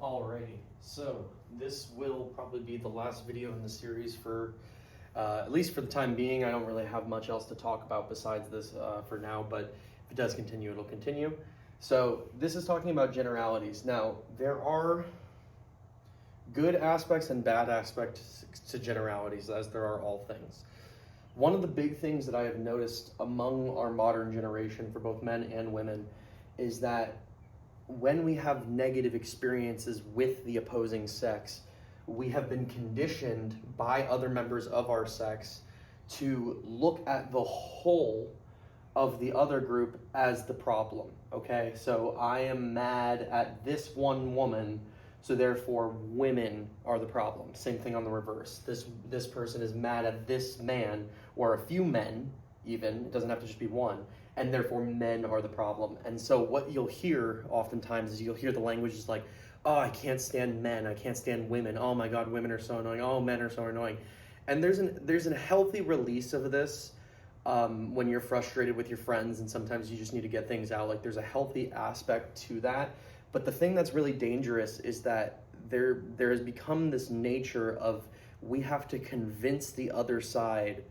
Alrighty, so this will probably be the last video in the series for, at least for the time being. I don't really have much else to talk about besides this for now, but if it does continue, it'll continue. So this is talking about generalities. Now, there are good aspects and bad aspects to generalities, as there are all things. One of the big things that I have noticed among our modern generation, for both men and women, is that when we have negative experiences with the opposing sex, we have been conditioned by other members of our sex to look at the whole of the other group as the problem, okay? So I am mad at this one woman, so therefore women are the problem. Same thing on the reverse. This person is mad at this man, or a few men even, it doesn't have to just be one, and therefore men are the problem. And so what you'll hear oftentimes is you'll hear the language is like, oh, I can't stand men, I can't stand women, oh my God, women are so annoying, oh, men are so annoying. And there's a healthy release of this when you're frustrated with your friends, and sometimes you just need to get things out. Like, there's a healthy aspect to that. But the thing that's really dangerous is that there has become this nature of we have to convince the other side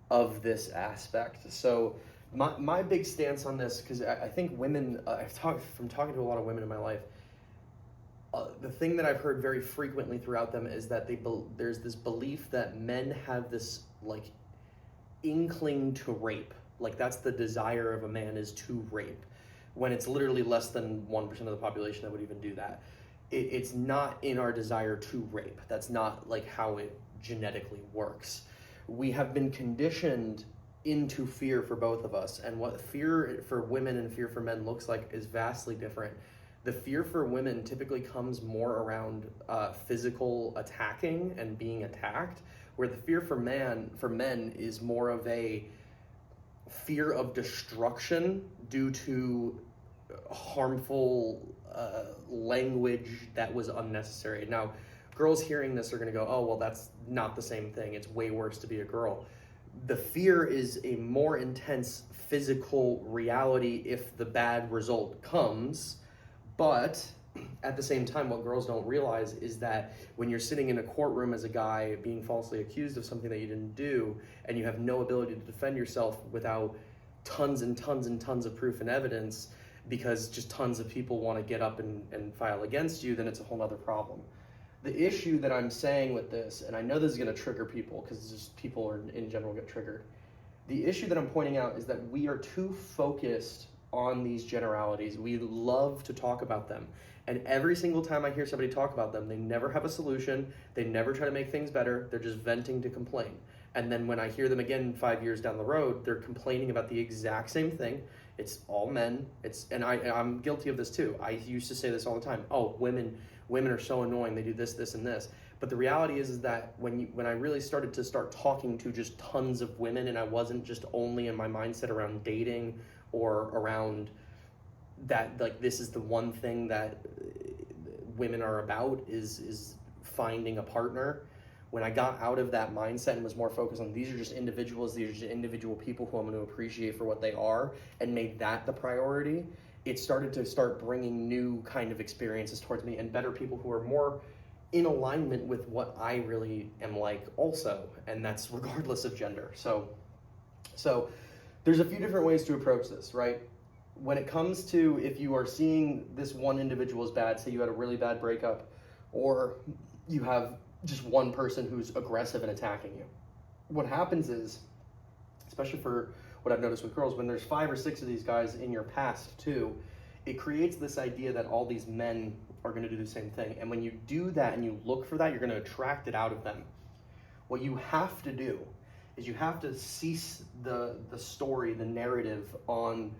of this aspect. So my big stance on this, because I think women, from talking to a lot of women in my life, the thing that I've heard very frequently throughout them is that there's this belief that men have this like inkling to rape. Like, that's the desire of a man, is to rape, when it's literally less than 1% of the population that would even do that. It's not in our desire to rape. That's not like how it genetically works. We have been conditioned into fear for both of us, and what fear for women and fear for men looks like is vastly different. The fear for women typically comes more around physical attacking and being attacked, where the fear for men is more of a fear of destruction due to harmful language that was unnecessary. Now, girls hearing this are going to go, oh, well, that's not the same thing. It's way worse to be a girl. The fear is a more intense physical reality if the bad result comes, but at the same time, what girls don't realize is that when you're sitting in a courtroom as a guy being falsely accused of something that you didn't do, and you have no ability to defend yourself without tons and tons and tons of proof and evidence, because just tons of people want to get up and file against you, then it's a whole other problem. The issue that I'm saying with this, and I know this is going to trigger people because just people are in general get triggered. The issue that I'm pointing out is that we are too focused on these generalities. We love to talk about them. And every single time I hear somebody talk about them, they never have a solution. They never try to make things better. They're just venting to complain. And then when I hear them again 5 years down the road, they're complaining about the exact same thing. It's all men. And I'm guilty of this too. I used to say this all the time. Oh, women are so annoying. They do this, this, and this. But the reality is that when I really started to start talking to just tons of women, and I wasn't just only in my mindset around dating or around that, like, this is the one thing that women are about is finding a partner. When I got out of that mindset and was more focused on these are just individuals, these are just individual people who I'm going to appreciate for what they are, and made that the priority, it started to bringing new kind of experiences towards me, and better people who are more in alignment with what I really am like also, and that's regardless of gender. So there's a few different ways to approach this, right? When it comes to, if you are seeing this one individual as bad, say you had a really bad breakup, or you have just one person who's aggressive and attacking you, what happens is, especially for what I've noticed with girls, when there's 5 or 6 of these guys in your past too, it creates this idea that all these men are going to do the same thing. And when you do that and you look for that, you're going to attract it out of them. What you have to do is you have to cease the story, the narrative on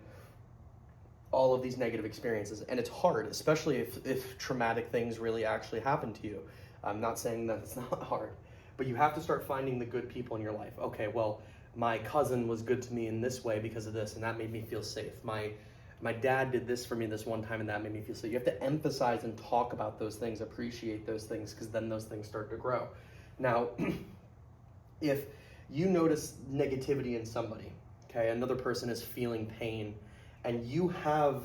all of these negative experiences. And it's hard, especially if traumatic things really actually happen to you. I'm not saying that it's not hard, but you have to start finding the good people in your life. Okay, well, my cousin was good to me in this way because of this, and that made me feel safe. My dad did this for me this one time, and that made me feel safe. You have to emphasize and talk about those things, appreciate those things, because then those things start to grow. Now, if you notice negativity in somebody, okay, another person is feeling pain, and you have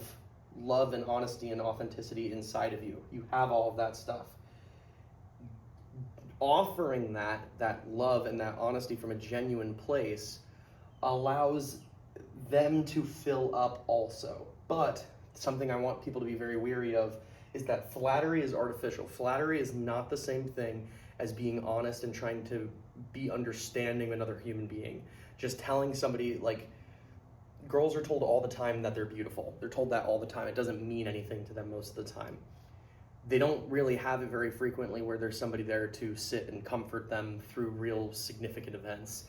love and honesty and authenticity inside of you. You have all of that stuff. Offering that love and that honesty from a genuine place allows them to fill up also. But something I want people to be very wary of is that flattery is artificial. Flattery is not the same thing as being honest and trying to be understanding of another human being. Just telling somebody, like, girls are told all the time that they're beautiful. They're told that all the time. It doesn't mean anything to them most of the time. They don't really have it very frequently where there's somebody there to sit and comfort them through real significant events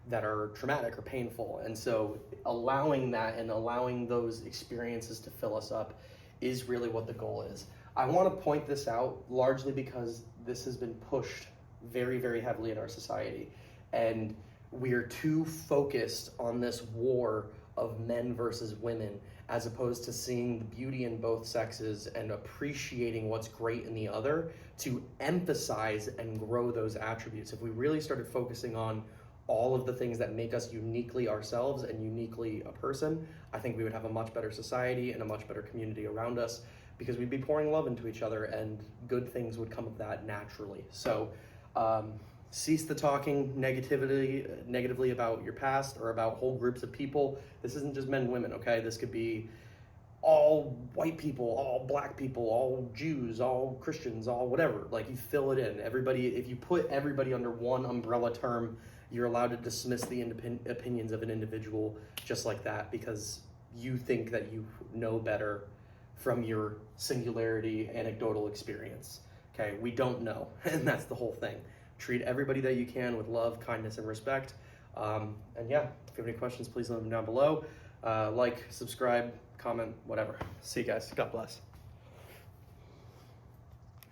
that are traumatic or painful. And so allowing that and allowing those experiences to fill us up is really what the goal is. I want to point this out largely because this has been pushed very, very heavily in our society. And we are too focused on this war of men versus women, as opposed to seeing the beauty in both sexes and appreciating what's great in the other to emphasize and grow those attributes. If we really started focusing on all of the things that make us uniquely ourselves and uniquely a person, I think we would have a much better society and a much better community around us, because we'd be pouring love into each other and good things would come of that naturally. So cease the talking negatively about your past or about whole groups of people. This isn't just men and women, okay? This could be all white people, all black people, all Jews, all Christians, all whatever. Like, you fill it in. Everybody, if you put everybody under one umbrella term, you're allowed to dismiss the opinions of an individual just like that because you think that you know better from your singularity anecdotal experience. Okay, we don't know, and that's the whole thing. Treat everybody that you can with love, kindness, and respect. And yeah, if you have any questions, please leave them down below. Like, subscribe, comment, whatever. See you guys. God bless.